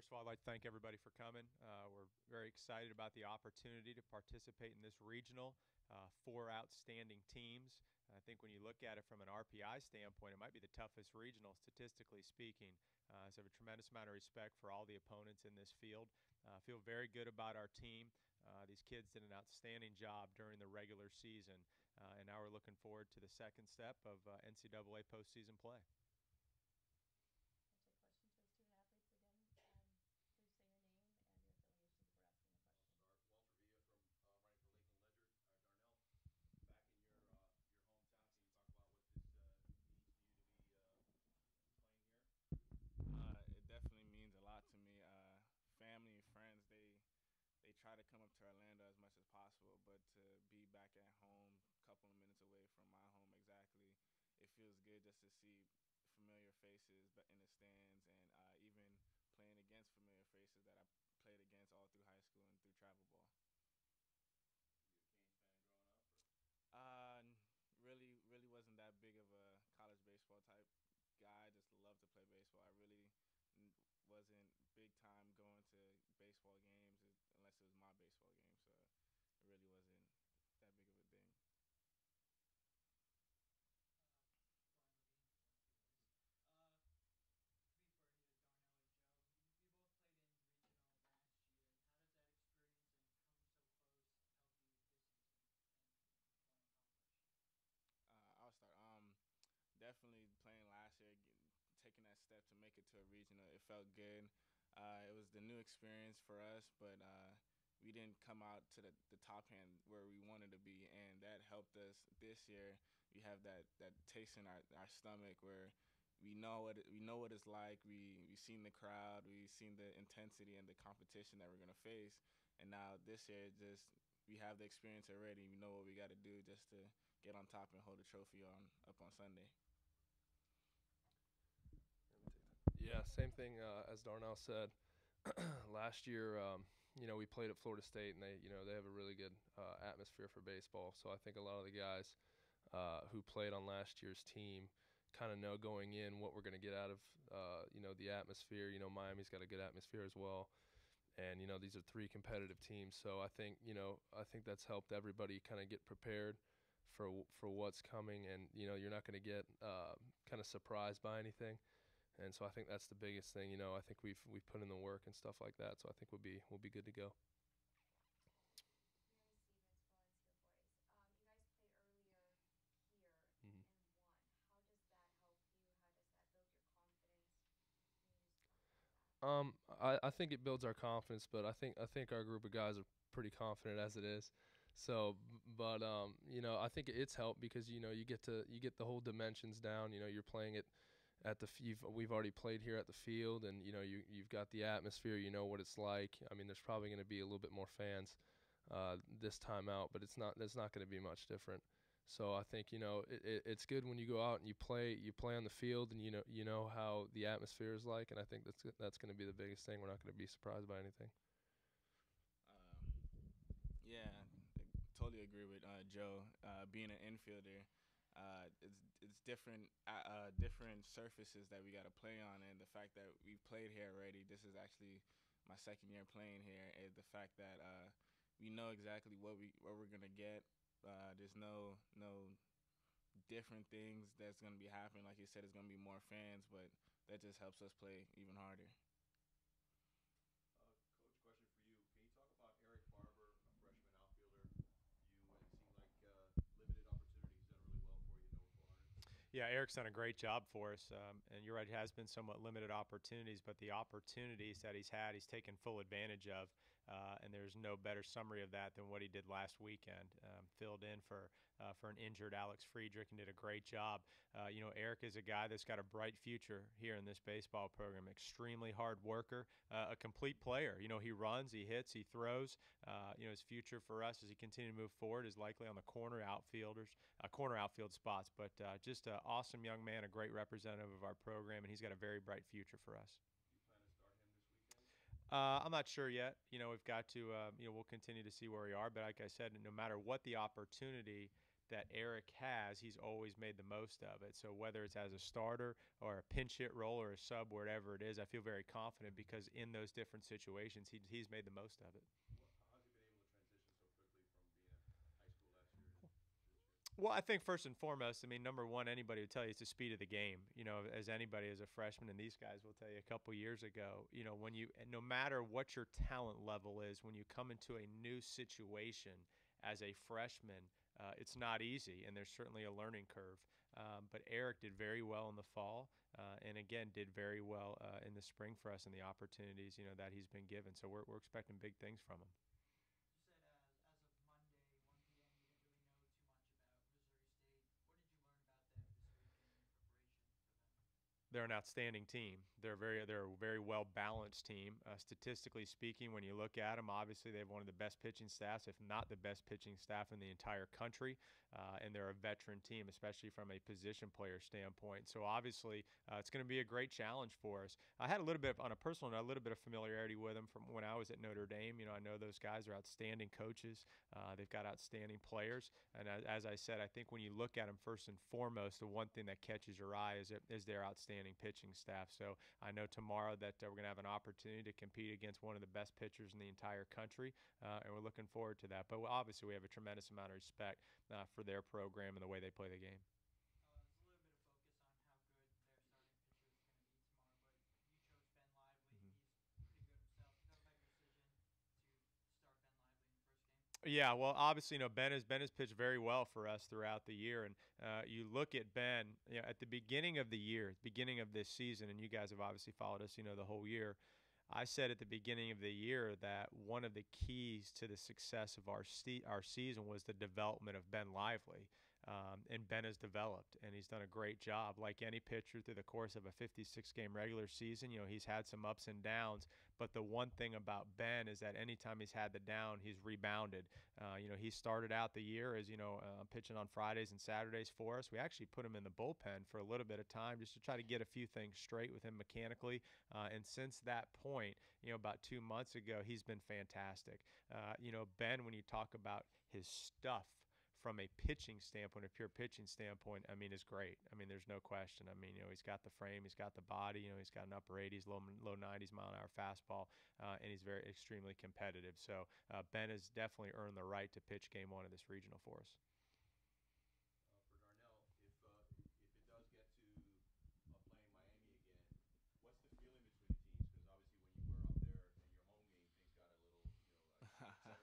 First of all, I'd like to thank everybody for coming. We're very excited about the opportunity to participate in this regional. Four outstanding teams. I think when you look at it from an RPI standpoint, it might be the toughest regional statistically speaking. So I have a tremendous amount of respect for all the opponents in this field. Feel very good about our team. These kids did an outstanding job during the regular season, and now we're looking forward to the second step of NCAA postseason play. We'll take questions for the student athletes again. Please say your name and your affiliation before asking the question. I'll start. Walter Villa from writing for Lakeland Ledger. Darnell, back in your hometown, can you talk about what this means to you to be playing here? It definitely means a lot to me. Family and friends, they try to come up to Orlando as much as possible, but to be back at home, a couple of minutes away from my home exactly, it feels good just to see familiar faces in the stands and even playing against familiar faces that I played against all through high school and through travel ball. Were you a Canes fan growing up? Or? Uh, really wasn't that big of a college baseball type guy. I just loved to play baseball. I really wasn't big time going to baseball games unless it was my baseball game. So it really wasn't that big of a thing. Brian Levine for The Voice. Could be for either Darnell or Joe. You both played in regional last year. How does that experience and coming so close help you this season and what you want to accomplish? I'll start. Definitely playing last year, taking that step to make it to a regional, it felt good. It was the new experience for us, but we didn't come out to the top hand where we wanted to be, and that helped us this year. We have that taste in our stomach where we know what it's like. We've seen the crowd, we've seen the intensity and the competition that we're gonna face, and now this year just we have the experience already. We know what we got to do just to get on top and hold the trophy on up on Sunday. Yeah, same thing as Darnell said. Last year, we played at Florida State, and they have a really good atmosphere for baseball. So I think a lot of the guys who played on last year's team kind of know going in what we're going to get out of, the atmosphere. Miami's got a good atmosphere as well, and these are three competitive teams. So I think that's helped everybody kind of get prepared for what's coming, and you're not going to get kind of surprised by anything. And so I think that's the biggest thing. I think we've put in the work and stuff like that. So I think we'll be good to go. Mary Stevens, Valencia Boys. You guys played earlier here Mhm. and won. How does that help you? How does that build your confidence? Can you just talk about that? I think it builds our confidence, but I think our group of guys are pretty confident as it is. So, but I think it's helped because you get the whole dimensions down. You're playing it at we've already played here at the field, and you've got the atmosphere. You know what it's like. I mean, there's probably going to be a little bit more fans this time out, but it's not going to be much different. So I think it's good when you go out and you play on the field, and you know how the atmosphere is like, and I think that's going to be the biggest thing. We're not going to be surprised by anything. Um, yeah, I totally agree with Joe. Being an infielder, it's different surfaces that we got to play on, and the fact that we've played here already. This is actually my second year playing here, and the fact that we know exactly what we're gonna get. There's no different things that's gonna be happening. Like you said, it's gonna be more fans, but that just helps us play even harder. Coach, question for you. Can you talk about Eric Barber, a freshman outfielder for you? It seemed like limited opportunities done really well for you in over 400. Yeah, Eric's done a great job for us, and you're right. It has been somewhat limited opportunities, but the opportunities that he's had, he's taken full advantage of. And there's no better summary of that than what he did last weekend. Filled in for an injured Alex Friedrich and did a great job. Eric is a guy that's got a bright future here in this baseball program. Extremely hard worker, a complete player. He runs, he hits, he throws. His future for us as he continues to move forward is likely on the corner outfield spots. But just an awesome young man, a great representative of our program, and he's got a very bright future for us. Do you plan to start him this weekend? I'm not sure yet. We've got to, we'll continue to see where we are. But like I said, no matter what the opportunity, that Eric has, he's always made the most of it. So whether it's as a starter or a pinch hit role or a sub, wherever it is, I feel very confident because in those different situations, he's made the most of it. How's he been able to transition so quickly from being at high school last year to this year? Well, I think first and foremost, I mean, number one, anybody would tell you it's the speed of the game. As anybody as a freshman, and these guys will tell you a couple years ago, when you, no matter what your talent level is, when you come into a new situation as a freshman, it's not easy, and there's certainly a learning curve. But Eric did very well in the fall, and again did very well in the spring for us and the opportunities that he's been given. So we're expecting big things from him. You said as of Monday, 1 p.m., you didn't really know too much about Missouri State. What did you learn about them this week in your preparation for them? They're an outstanding team. They're a very well balanced team. Statistically speaking, when you look at them, obviously they have one of the best pitching staffs, if not the best pitching staff in the entire country. And they're a veteran team, especially from a position player standpoint. So obviously, it's going to be a great challenge for us. I had a little bit on a personal note, a little bit of familiarity with them from when I was at Notre Dame. I know those guys are outstanding coaches. They've got outstanding players. And as I said, I think when you look at them first and foremost, the one thing that catches your eye is their outstanding pitching staff. So I know tomorrow that we're going to have an opportunity to compete against one of the best pitchers in the entire country, and we're looking forward to that. But obviously, we have a tremendous amount of respect for their program and the way they play the game. There's a little bit of focus on how good their starting pitcher is going to be tomorrow, but you chose Ben Lively. Mhm. He's pretty good himself. Can you talk about your decision to start Ben Lively in the first game? Yeah, well, obviously, Ben has pitched very well for us throughout the year, and you look at Ben, at the beginning of the year, beginning of this season, and you guys have obviously followed us, the whole year. I said at the beginning of the year that one of the keys to the success of our season was the development of Ben Lively. And Ben has developed, and he's done a great job. Like any pitcher through the course of a 56-game regular season, he's had some ups and downs. But the one thing about Ben is that anytime he's had the down, he's rebounded. He started out the year as, pitching on Fridays and Saturdays for us. We actually put him in the bullpen for a little bit of time just to try to get a few things straight with him mechanically. And since that point, about 2 months ago, he's been fantastic. Ben, when you talk about his stuff, from a pitching standpoint, a pure pitching standpoint, I mean, is great. I mean, there's no question. I mean, he's got the frame, he's got the body, he's got an upper 80s, low 90s mile an hour fastball, and he's very extremely competitive. So Ben has definitely earned the right to pitch game one of this regional for us. For Darnell, if it does get to playing Miami again, what's the feeling between the teams? Because obviously when you were up there in your home game, things got a little, I read in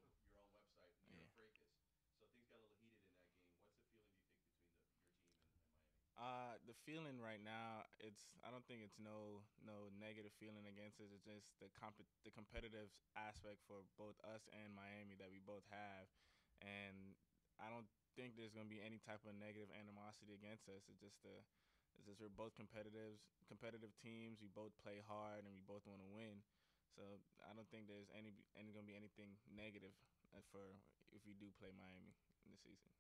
your own website, near Yeah. fracas. So things got a little heated in that game. What's the feeling, do you think, between your team and Miami? The feeling right now, I don't think it's no negative feeling against it. It's just the competitive aspect for both us and Miami that we both have, and I don't think there's gonna be any type of negative animosity against us. It's just we're both competitive teams. We both play hard and we both want to win. So I don't think there's any gonna be anything negative for if we do play Miami in the season.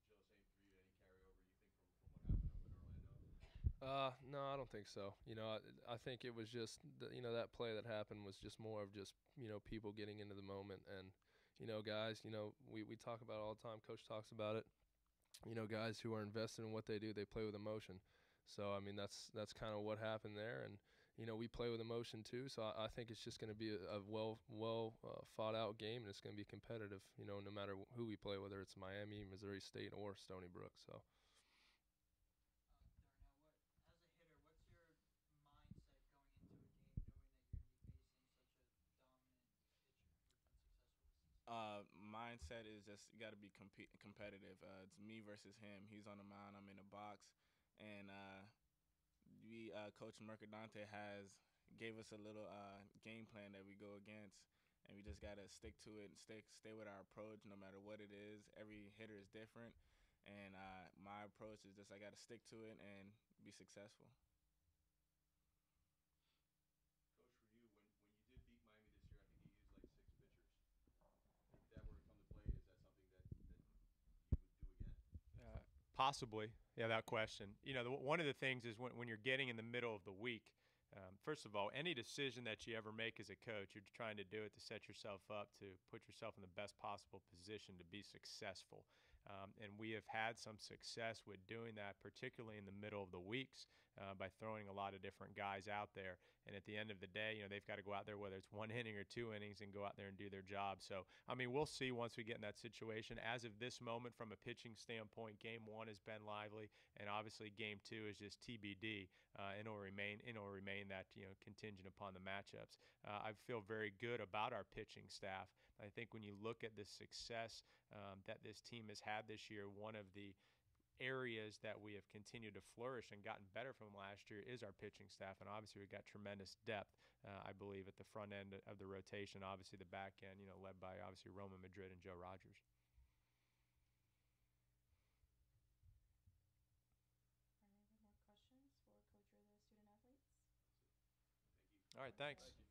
Joe, same for you. Any carryover you think from what happened up in Orlando? No, I don't think so. I think it was just that play that happened was just more of just people getting into the moment, and guys, we talk about it all the time. Coach talks about it. Guys who are invested in what they do, they play with emotion. So I mean, that's kind of what happened there, and we play with emotion too. So I think it's just going to be a well fought out game, and it's going to be competitive. No matter who we play, whether it's Miami, Missouri State, or Stony Brook. So. Darnell, as a hitter, what's your mindset going into a game knowing that you're going to be facing such a dominant pitcher who's been successful this season? Mindset is just you got to be competitive. It's me versus him. He's on the mound. I'm in the box, and Coach Mercadante gave us a little game plan that we go against, and we just got to stick to it and stay with our approach no matter what it is. Every hitter is different, and my approach is just I got to stick to it and be successful. Coach, for you, when you did beat Miami this year, I think you used like 6 pitchers. If that were to come to play, is that something that you would do again? Possibly, yeah, that question. One of the things is when you're getting in the middle of the week, first of all, any decision that you ever make as a coach, you're trying to do it to set yourself up to put yourself in the best possible position to be successful. And we have had some success with doing that, particularly in the middle of the weeks, by throwing a lot of different guys out there. And at the end of the day, they've got to go out there, whether it's 1 inning or 2 innings, and go out there and do their job. So, I mean, we'll see once we get in that situation. As of this moment, from a pitching standpoint, game one has been lively, and obviously game two is just TBD, and it'll remain that contingent upon the matchups. I feel very good about our pitching staff. I think when you look at the success that this team has had this year, one of the areas that we have continued to flourish and gotten better from last year is our pitching staff. And obviously, we've got tremendous depth, I believe, at the front end of the rotation. Obviously, the back end, led by obviously Roman Madrid and Joe Rogers. Any other more questions for Coach or the student athletes? All right, thanks.